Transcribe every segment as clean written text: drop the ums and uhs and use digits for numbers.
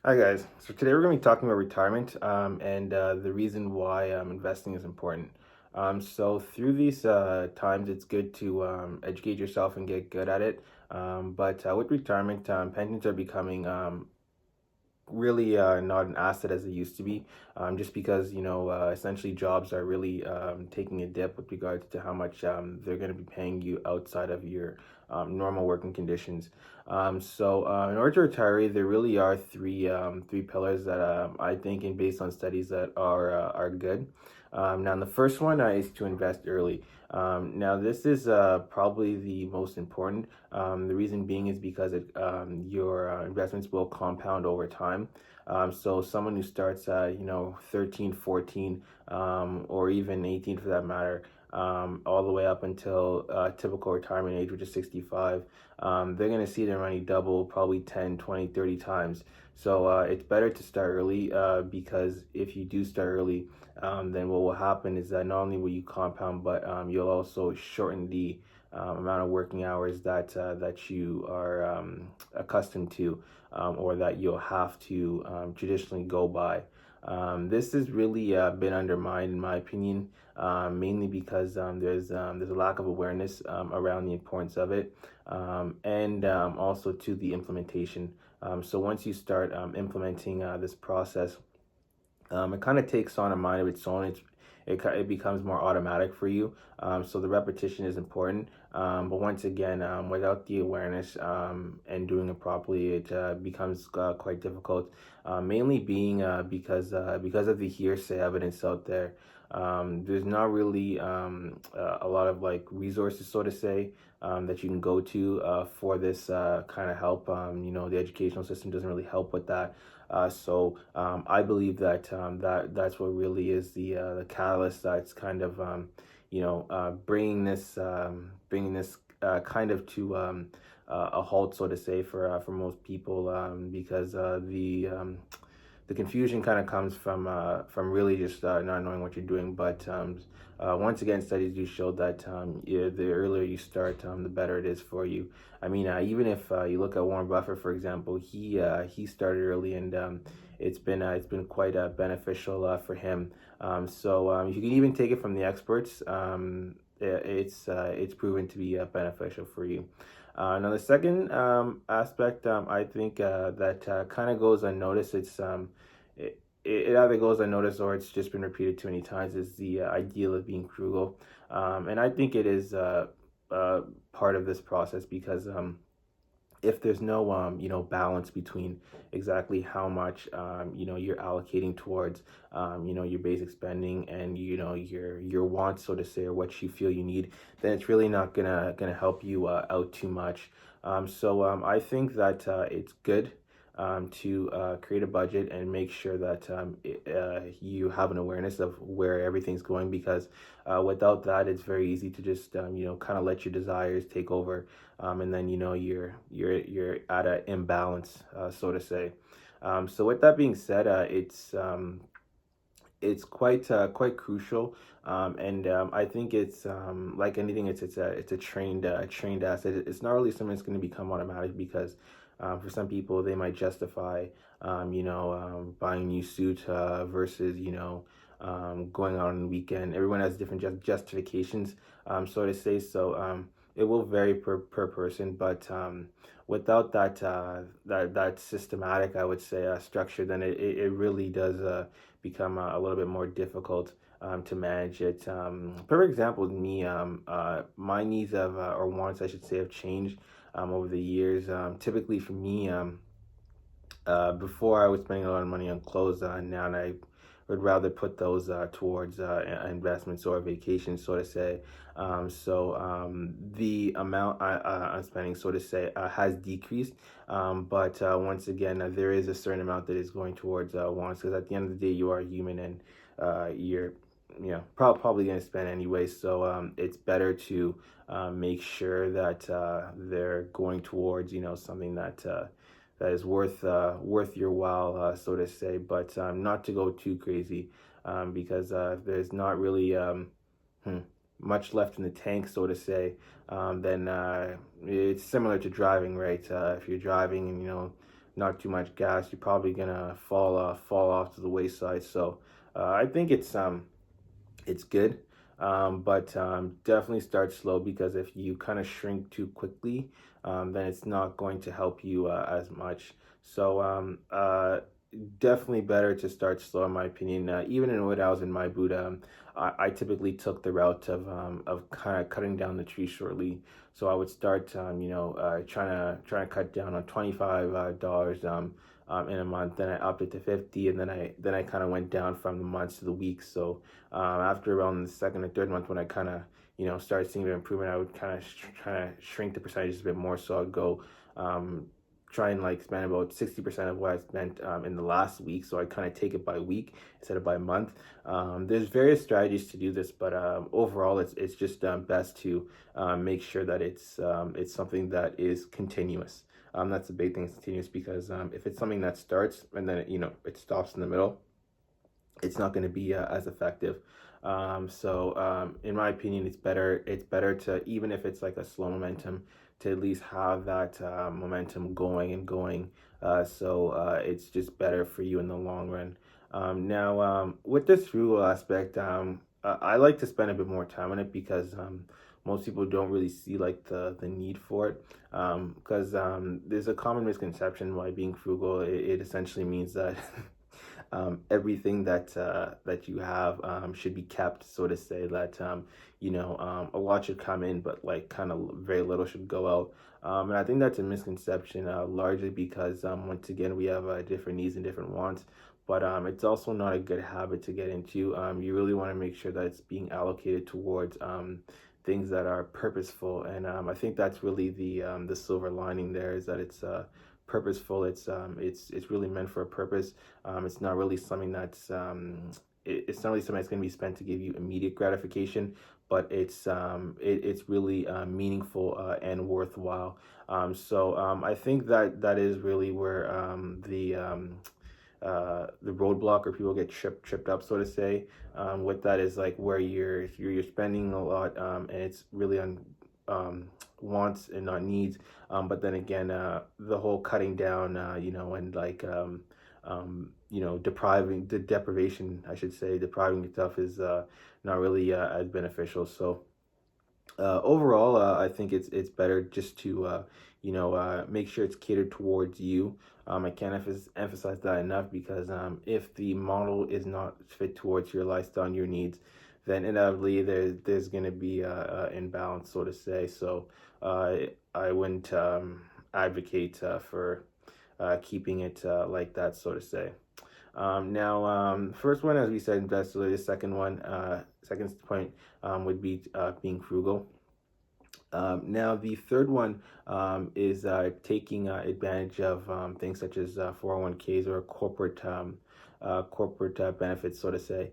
Hi guys. So today we're going to be talking about retirement and the reason why investing is important. So through these times, it's good to educate yourself and get good at it. But with retirement, pensions are becoming really not an asset as they used to be, just because essentially jobs are really taking a dip with regards to how much they're going to be paying you outside of your normal working conditions. In order to retire, there really are three pillars that I think, and based on studies that are good. Now, the first one is to invest early. Now, this is probably the most important. The reason being is because your investments will compound over time. So someone who starts at, 13, 14, or even 18 for that matter, all the way up until typical retirement age, which is 65, they're going to see their money double probably 10, 20, 30 times. So it's better to start early because if you do start early, then what will happen is that not only will you compound, but you'll also shorten the amount of working hours that you are accustomed to, or that you'll have to traditionally go by. This has really been undermined, in my opinion, mainly because there's a lack of awareness around the importance of it, and also to the implementation. So once you start implementing this process, it kind of takes on a mind of its own. It becomes more automatic for you. So the repetition is important. But once again, without the awareness and doing it properly, it becomes quite difficult. Mainly being because of the hearsay evidence out there. There's not really a lot of like resources, so to say, that you can go to for this kind of help. The educational system doesn't really help with that. So I believe that that's what really is the catalyst that's kind of bringing this kind of to a halt, so to say, for most people, because the confusion kind of comes from really just not knowing what you're doing. But once again, studies do show that yeah, the earlier you start, the better it is for you. I mean, even if you look at Warren Buffett, for example, he started early, and it's been quite beneficial for him. If you can even take it from the experts, it's proven to be beneficial for you. Now the second aspect, I think that kind of goes unnoticed. It either goes unnoticed or it's just been repeated too many times. Is the ideal of being frugal, and I think it is uh, part of this process because if there's no balance between exactly how much you're allocating towards your basic spending and your wants, so to say, or what you feel you need, then it's really not gonna help you out too much. I think that it's good to create a budget and make sure that you have an awareness of where everything's going, because without that, it's very easy to just kind of let your desires take over, and then you're at an imbalance, so to say. So with that being said, it's quite crucial, and I think it's like anything, it's a trained asset. It's not really something that's going to become automatic, because for some people they might justify buying a new suit versus going out on the weekend. Everyone has different justifications, so to say. It will vary per person, but without that systematic, I would say, structure, then it really does become a little bit more difficult to manage it. Perfect example, me, my needs have or wants, I should say, have changed over the years. Typically for me, before I was spending a lot of money on clothes, now I would rather put those towards investments or vacations, so to say. The amount I'm spending, so to say, has decreased. But once again, there is a certain amount that is going towards wants, because at the end of the day, you are human, and you're probably going to spend anyway. So it's better to make sure that they're going towards something that is worth your while, so to say, but not to go too crazy, because there's not really hmm, much left in the tank, so to say. Then it's similar to driving, right? If you're driving and not too much gas, you're probably gonna fall off to the wayside. So I think it's good, but definitely start slow, because if you kind of shrink too quickly, then it's not going to help you as much. So definitely better to start slow, in my opinion. Even when I was in my boot, I typically took the route of kind of cutting down the tree shortly. So I would start, trying to cut down on $25 in a month. Then I upped it to 50, and then I kind of went down from the months to the weeks. So after around the second or third month, when I kind of started seeing the improvement, I would kind of try to shrink the percentages a bit more. So I'd go try and like spend about 60% of what I spent in the last week. So I kind of take it by week instead of by month. There's various strategies to do this, but overall, it's just best to make sure that it's something that is continuous. That's the big thing, is continuous, because if it's something that starts and then it stops in the middle, it's not going to be as effective. In my opinion, it's better to, even if it's like a slow momentum, to at least have that momentum going and going. It's just better for you in the long run. With this frugal aspect, I like to spend a bit more time on it, because most people don't really see like the need for it, because there's a common misconception why being frugal, it essentially means that everything that you have should be kept, so to say, that a lot should come in, but like kind of very little should go out. And I think that's a misconception, largely because once again, we have different needs and different wants. But it's also not a good habit to get into. You really want to make sure that it's being allocated towards things that are purposeful, and I think that's really the silver lining there, is that it's purposeful. It's really meant for a purpose. It's not really something it's not really something that's going to be spent to give you immediate gratification, but it's really meaningful and worthwhile. I think that is really where the roadblock, or people get tripped up, so to say. With that is like where you're spending a lot, and it's really on wants and not needs. But then again, the whole cutting down, and like deprivation, I should say, depriving yourself is not really as beneficial. So overall, I think it's better just to make sure it's catered towards you. I can't emphasize that enough, because if the model is not fit towards your lifestyle and your needs, then inevitably there's going to be a imbalance, so to say. So I wouldn't advocate for keeping it like that, so to say. First one, as we said, investor. The second point would be being frugal. The third one is taking advantage of things such as 401ks, or corporate benefits, so to say.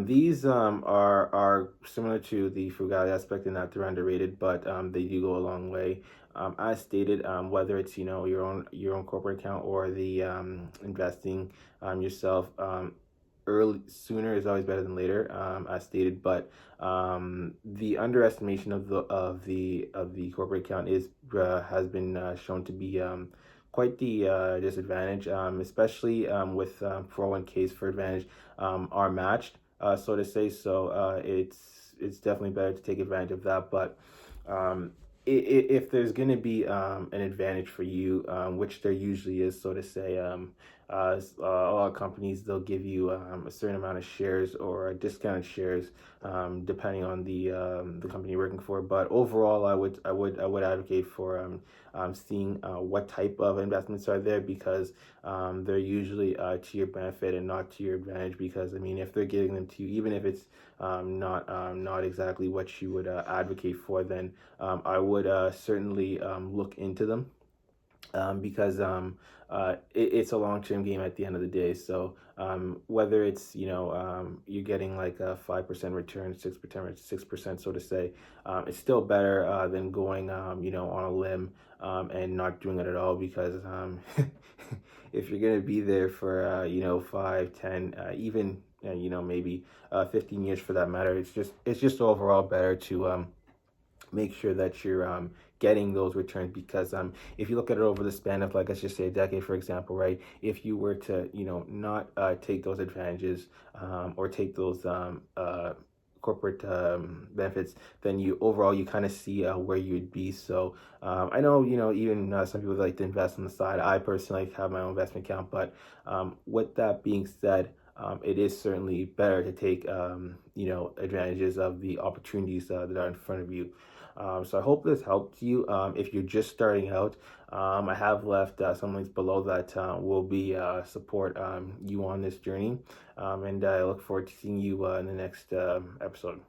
These are similar to the frugality aspect in that they're underrated, but they do go a long way. As stated, whether it's your own corporate account, or the investing yourself, sooner is always better than later, as stated. But the underestimation of the corporate account has been shown to be quite the disadvantage, especially with 401ks, for advantage, are matched, so to say. So it's definitely better to take advantage of that. But if there's going to be an advantage for you, which there usually is, so to say, a lot of companies, they'll give you a certain amount of shares, or discounted shares, depending on the company you're working for. But overall, I would advocate for seeing what type of investments are there, because they're usually to your benefit and not to your advantage. Because I mean, if they're giving them to you, even if it's not exactly what you would advocate for, then I would certainly look into them, because it's a long-term game at the end of the day. So whether it's you're getting like a 5% return, 6%, so to say, it's still better than going on a limb and not doing it at all. Because if you're gonna be there for 5, 10, even maybe 15 years for that matter, it's just overall better to make sure that you're getting those returns, because if you look at it over the span of, like, let's just say a decade, for example, right? If you were to, not take those advantages, or take those corporate benefits, then you kind of see where you'd be. So I know, even some people like to invest on the side. I personally like to have my own investment account, but with that being said, it is certainly better to take advantages of the opportunities that are in front of you. So I hope this helped you. If you're just starting out, I have left some links below that will be support you on this journey. And I look forward to seeing you in the next episode.